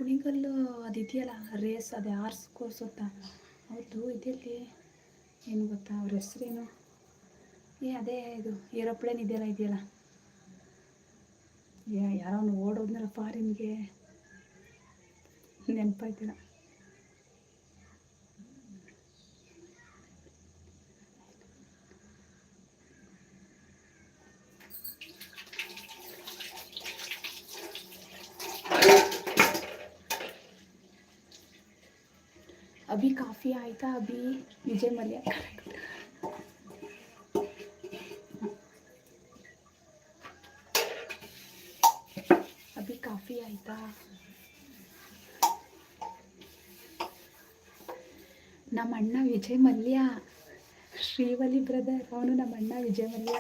Kunigal ಅದಿದೆಯಲ್ಲ race ಅದೇ hours ಕೋರ್ಸುತ್ತಾ ಅವ್ರದ್ದು ಇದೆಯಲ್ಲಿ ಏನು ಗೊತ್ತಾ ಅವ್ರ ಹೆಸ್ರೇನು ಅದೇ ಇದು ಏರೋಪ್ಲೇನ್ ಇದೆಯಲ್ಲ ಯಾರೋ ಓಡೋದ್ನಲ್ಲ ಫಾರಿನ್ಗೆ ನೆನಪಾಯ್ತಿಲ್ಲ. अभी काफ़ी आया अभी विजय मल्ल्या अभी काफ़ी आया ನಮ್ಮ ಅಣ್ಣ ವಿಜಯ್ ಮಲ್ಯ ಶ್ರೀವಲಿ ಬ್ರದರ್ ಅವನು ನಮ್ಮ ಅಣ್ಣ ವಿಜಯ್ ಮಲ್ಯ.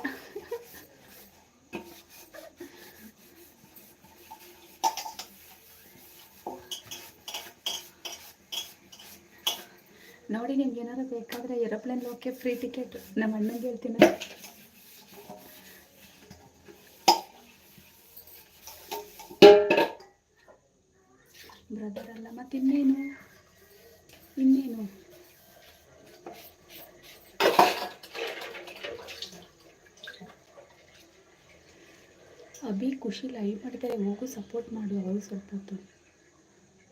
ನೋಡಿ ನಿಮ್ಗೆ ಏನಾದ್ರು ಬೇಕಾದರೆ ಏರೋಪ್ಲೇನ್ ಹೋಗಕ್ಕೆ ಫ್ರೀ ಟಿಕೆಟ್ ನಮ್ಮ ಅಣ್ಣಂಗೆ ಹೇಳ್ತೀನಿ. ಬ್ರದರ್ ಅಲ್ಲ ಮತ್ತು ಇನ್ನೇನು ಅಭಿ ಖುಷಿ ಲೈವ್ ಮಾಡಿದ್ದಾರೆ, ಹೋಗು ಸಪೋರ್ಟ್ ಮಾಡು. ಅವರು ಸ್ವಲ್ಪ ಹೊತ್ತು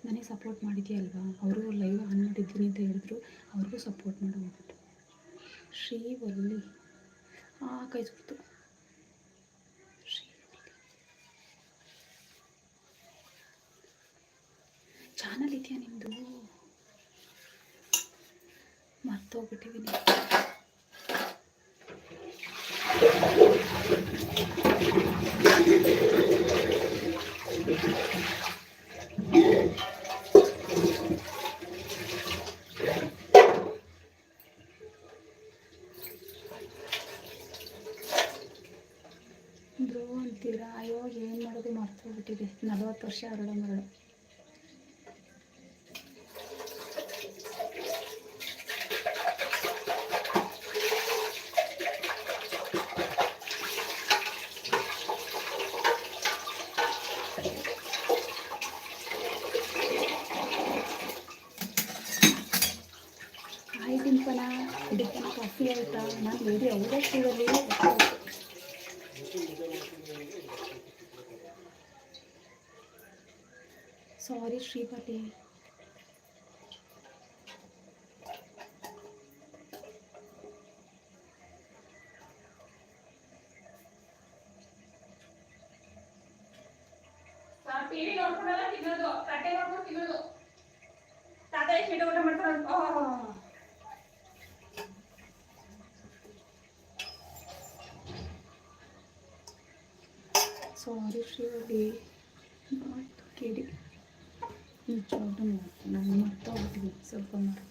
ನನಗೆ ಸಪೋರ್ಟ್ ಮಾಡಿದ್ಯಲ್ವಾ, ಅವರು ಲೈವ್ ಆನ್ ಮಾಡಿದ್ದೀನಿ ಅಂತ ಹೇಳಿದ್ರು, ಅವ್ರಿಗೂ ಸಪೋರ್ಟ್ ಮಾಡಿ ಹೋಗ್ಬಿಟ್ಟು. ಶ್ರೀವಲ್ಲಿ ಕೈ ಸುಡ್ತು. ಚಾನಲ್ ಇದೆಯಾ ನಿಮ್ಮದು? ಮರ್ತೋಗ್ಬಿಟ್ಟಿದ್ದೀನಿ. ಬ್ರೋ ಅಂತೀರಾ? ಅಯ್ಯೋ ಏನು ಮಾಡೋದು ಮರ್ತೋಗ್ಬಿಟ್ಟಿದೆ. 40 ವರ್ಷ ಮರಳು. ಡಿಂಪನ ಕಾಫಿ ಆಯಿತಾ? ನಾನು ಲೇಡಿ ಅವರೇ ಕೂಡಲಿ ಸಾರಿ ಶ್ರೀವಲ್ಲಿ. ಟಿವಿ ನೋಡ್ಕೊಂಡಲ್ಲ ತಿನ್ನೋದು, ತಟ್ಟೆ ನೋಡ್ಕೊಂಡು ತಿನ್ನೋದು. ತಾತ ಎಷ್ಟು ಊಟ ಮಾಡ್ತಾರೆ? ಸಾರಿ ಶ್ರೀವಲ್ಲಿ, ಆಯಿತು ಕೇಳಿ. ನಿಜವಾಗ್ಲೂ ನಾನು ಮರ್ತೋಗ್ಬಿಟ್ಟಿದ್ದೀನಿ ಸ್ವಲ್ಪ ಮಾಡಿ.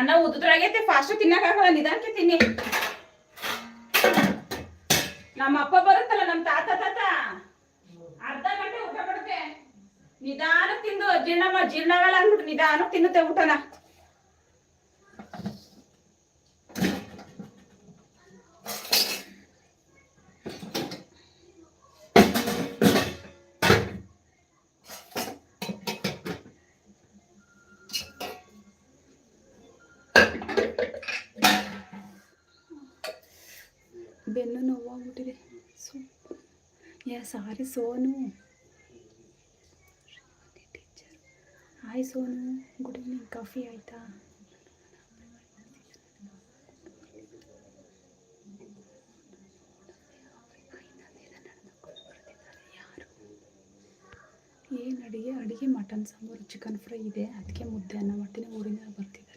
ಅನ್ನ ಉದ್ರಾಗೈತೆ, ಫಾಸ್ಟ್ ತಿನ್ನಕ್ಕಾಗಲ್ಲ, ನಿಧಾನಕ್ಕೆ ತಿನ್ನಿ. ನಮ್ಮ ಅಪ್ಪ ಬರುತ್ತಲ್ಲ, ನಮ್ಮ ತಾತ ಅರ್ಧ ಗಂಟೆ ಊಟ ಕೊಡುತ್ತೆ. ನಿಧಾನಕ್ಕೆ ತಿಂದು ಜೀರ್ಣಾಗಲ್ಲ ಅಂದ್ಬಿಟ್ಟು ನಿಧಾನಕ್ಕೆ ತಿನ್ನುತ್ತೆ ಊಟನ. ಬೆನ್ನು ನೋವಾಗ್ಬಿಟ್ಟಿದೆ. Sorry Sonu. Hi Sonu, good evening. Coffee ಆಯಿತಾ? ಏನು ಅಡುಗೆ ಮಟನ್ ಸಾಂಬಾರು ಚಿಕನ್ ಫ್ರೈ ಇದೆ, ಅದಕ್ಕೆ ಮುದ್ದೆ ಅನ್ನ ಮಾಡ್ತೀನಿ. ಊರಿಂದ ಬರ್ತಿದ್ದಾರೆ.